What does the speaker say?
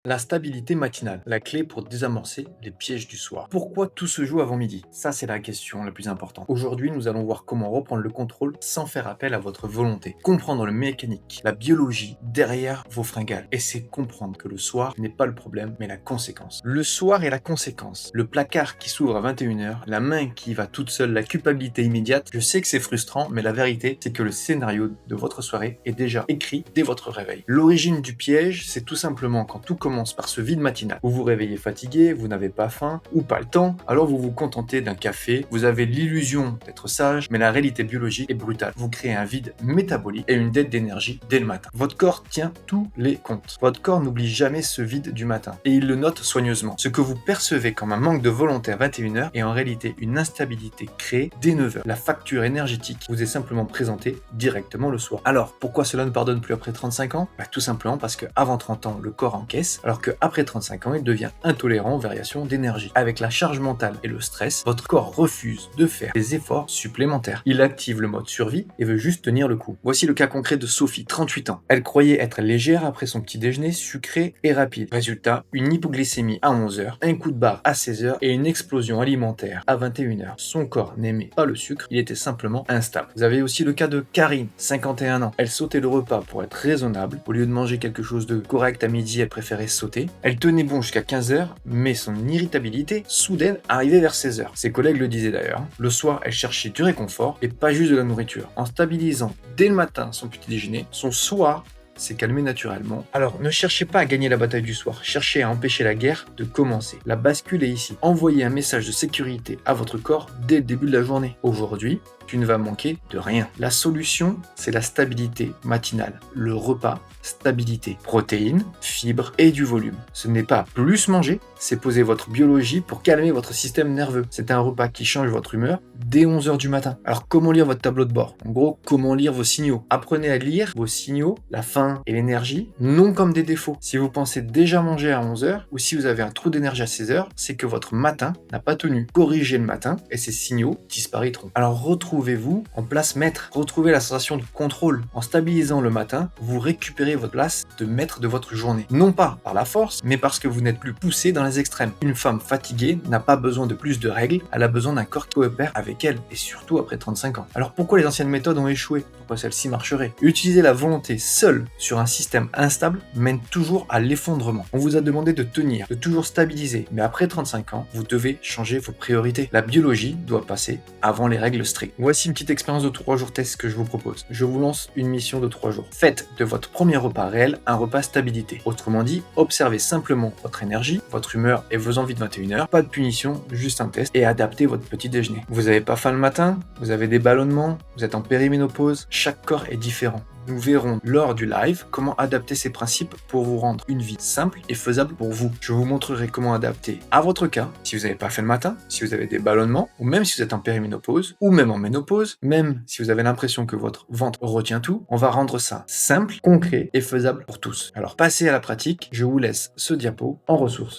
La stabilité matinale, la clé pour désamorcer les pièges du soir. Pourquoi tout se joue avant midi? Ça, c'est la question la plus importante. Aujourd'hui, nous allons voir comment reprendre le contrôle sans faire appel à votre volonté. Comprendre le mécanique, la biologie derrière vos fringales. Et c'est comprendre que le soir n'est pas le problème, mais la conséquence. Le soir est la conséquence. Le placard qui s'ouvre à 21h, la main qui va toute seule, la culpabilité immédiate. Je sais que c'est frustrant, mais la vérité, c'est que le scénario de votre soirée est déjà écrit dès votre réveil. L'origine du piège, c'est tout simplement quand tout commence par ce vide matinal. Vous vous réveillez fatigué, vous n'avez pas faim ou pas le temps, alors vous vous contentez d'un café, vous avez l'illusion d'être sage, mais la réalité biologique est brutale. Vous créez un vide métabolique et une dette d'énergie dès le matin. Votre corps tient tous les comptes. Votre corps n'oublie jamais ce vide du matin et il le note soigneusement. Ce que vous percevez comme un manque de volonté à 21h est en réalité une instabilité créée dès 9h. La facture énergétique vous est simplement présentée directement le soir. Alors, pourquoi cela ne pardonne plus après 35 ans? Tout simplement parce que avant 30 ans, le corps encaisse, alors qu'après 35 ans, il devient intolérant aux variations d'énergie. Avec la charge mentale et le stress, votre corps refuse de faire des efforts supplémentaires. Il active le mode survie et veut juste tenir le coup. Voici le cas concret de Sophie, 38 ans. Elle croyait être légère après son petit déjeuner sucré et rapide. Résultat, une hypoglycémie à 11h, un coup de barre à 16h et une explosion alimentaire à 21h. Son corps n'aimait pas le sucre, il était simplement instable. Vous avez aussi le cas de Karine, 51 ans. Elle sautait le repas pour être raisonnable. Au lieu de manger quelque chose de correct à midi, elle préférait sauter. Elle tenait bon jusqu'à 15h, mais son irritabilité soudaine arrivait vers 16h. Ses collègues le disaient d'ailleurs. Le soir, elle cherchait du réconfort et pas juste de la nourriture. En stabilisant dès le matin son petit déjeuner, son soir s'est calmé naturellement. Alors, ne cherchez pas à gagner la bataille du soir, cherchez à empêcher la guerre de commencer. La bascule est ici. Envoyez un message de sécurité à votre corps dès le début de la journée. Aujourd'hui, tu ne vas manquer de rien. La solution, c'est la stabilité matinale. Le repas, stabilité. Protéines, fibres et du volume. Ce n'est pas plus manger, c'est poser votre biologie pour calmer votre système nerveux. C'est un repas qui change votre humeur dès 11h du matin. Alors, comment lire votre tableau de bord? En gros, comment lire vos signaux? Apprenez à lire vos signaux, la faim et l'énergie, non comme des défauts. Si vous pensez déjà manger à 11h ou si vous avez un trou d'énergie à 16h, c'est que votre matin n'a pas tenu. Corrigez le matin et ces signaux disparaîtront. Alors, retrouvez-vous en place maître. Retrouvez la sensation de contrôle. En stabilisant le matin, vous récupérez votre place de maître de votre journée. Non pas par la force, mais parce que vous n'êtes plus poussé dans les extrêmes. Une femme fatiguée n'a pas besoin de plus de règles, elle a besoin d'un corps qui coopère avec elle, et surtout après 35 ans. Alors pourquoi les anciennes méthodes ont échoué? Pourquoi celles-ci marcheraient? Utiliser la volonté seule sur un système instable mène toujours à l'effondrement. On vous a demandé de tenir, de toujours stabiliser, mais après 35 ans, vous devez changer vos priorités. La biologie doit passer avant les règles strictes. Voici une petite expérience de 3 jours test que je vous propose. Je vous lance une mission de 3 jours. Faites de votre premier repas réel un repas stabilité. Autrement dit, observez simplement votre énergie, votre humeur et vos envies de 21h. Pas de punition, juste un test et adaptez votre petit déjeuner. Vous n'avez pas faim le matin, vous avez des ballonnements, vous êtes en périménopause, chaque corps est différent. Nous verrons lors du live comment adapter ces principes pour vous rendre une vie simple et faisable pour vous. Je vous montrerai comment adapter à votre cas, si vous n'avez pas fait le matin, si vous avez des ballonnements, ou même si vous êtes en périménopause, ou même en ménopause, même si vous avez l'impression que votre ventre retient tout, on va rendre ça simple, concret et faisable pour tous. Alors passez à la pratique, je vous laisse ce diapo en ressources.